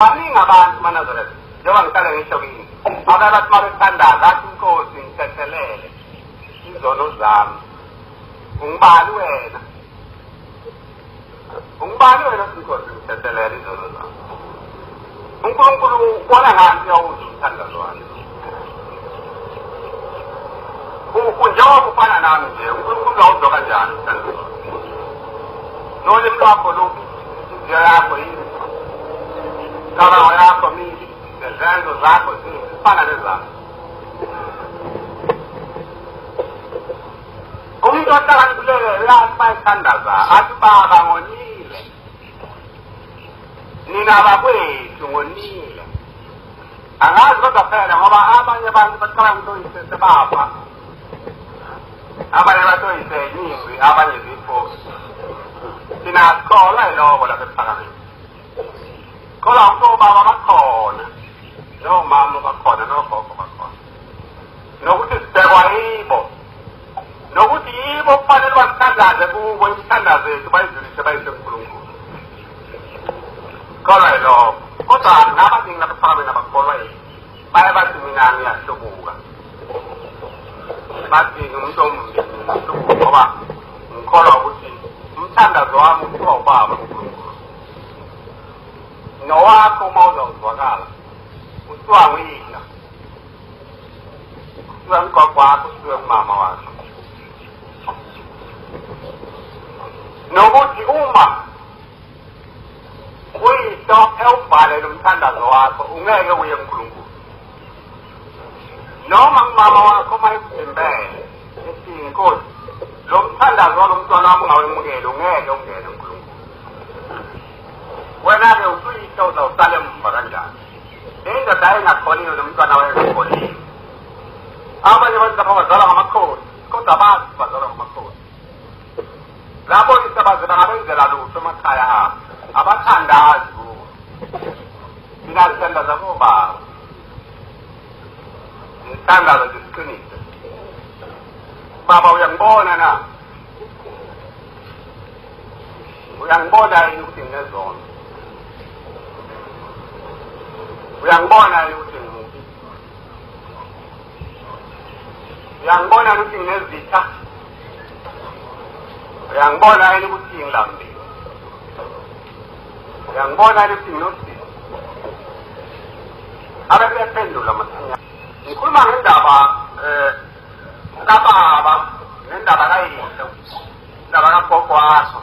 paling abantu manazareth njengoba ngihlale ngisho kini abantu mabethanda ngathi inkosi ngithethelele izono zami ungibani wena inkosi ngithethelele izono zami uNkulunkulu ubona ngani yawuza umthandazo wakhe njengoba ufana nami nje uNkulunkulu awuzwa kanjani umthandazo wakhe nolimi lwakho lo inhliziyo yakho yini kama yako mingi zenzo zako zifana nezami umuntu ohlakaniphileyo uyathi bayithandaza athi baba ngonile nina bakwethu ngonile angazi kodwa phela ngoba abanye abantu bacabanga ukuthi oyise sebapha abanye batoyise nyingwi abanye zipho thina sikholwa yiloko lapha ephakamiwe kola baba bakhona nomama bakhona nogogo bakhona nokuthi sibekwa yibo nokuthi yibo kufanele basithandaze kubo isithandazo yethu bayidlulise bayise kuNkulunkulu kola yiloko kodwa nabaningi lapha ephakamiwe abakholwa yini baye bathi mina ngiyahlubuka bathi umuntu omhlubuka ngoba ngikholwa ukuthi umthandazo wami uthiwa ubaba nowakho uma uzawuzwakala uthiwa nguyina uthiwa mgogo wakho uthiwe umama wakho nokuthi uma uyihlo ewubhalele umthandazo wakho ungeke uye kuNkulunkulu noma umama wakho uma ekuthembele ethi inkosi lo mthandazo walo mntwana wami ungawemukeli ungeke ungene kuNkulunkulu wena-ke usuyihlo uzawusala emva kanjani indoda ayingakhoniyo nomntwana wayekhonile abanye abantu lapha bazalwa ngamakhosi kodwa bazi bazalwa ngamakhosi lapho isabazi bangabenzela lutho emakhaya abo abathandazi kuwo thina sithandaza kobaba ngithandaza nje siqinise baba uyangibona na uyangibona yini ukuthi nginezono uyangibona yini ukuthi ngimubi uyangibona ukuthi nginezitha uyangibona yini ukuthi ngilambile uyangibona yini ukuthi nginosimo abephendula masinya ngikhuluma ngendaba kababa nendaba kayihlo indaba kagogo wakho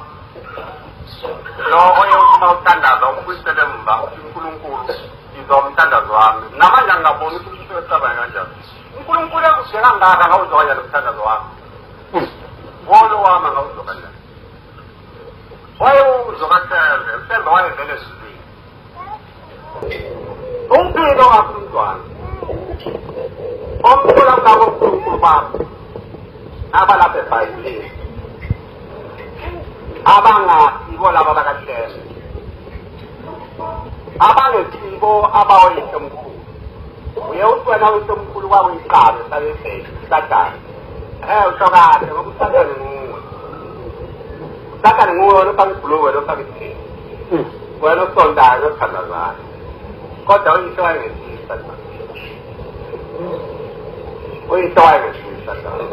lo oye uma uthandaza ukubuyisele emva uNkulunkulu izomthandazo wami namanje angaboni ukuthi usesaba kanjani uNkulunkulu ekudela ngaka ngawuzwa kanjani umthandazo wami wolo wami ngawuzwa kanjani wayewuzwa kaSelve uSelve wayevele ezulwini umpilo wakho umntwana omkhulu ngabo uNkulunkulu bakho abalapha eBhayibhelini abangasibo laba bakaSelve abangesibo abawoyise omkhulu uye uthi wena uyise omkhulu kwakuyiqabe sabebheki uSathane uhlokade ngoba uSathane nguwe uSathane nguwe wena ofaka ibhuluwe lofaka ithini wena osondayo othandazayo kodwa uyise wayengesiyo uSathane uyise wayengesiyo uSathane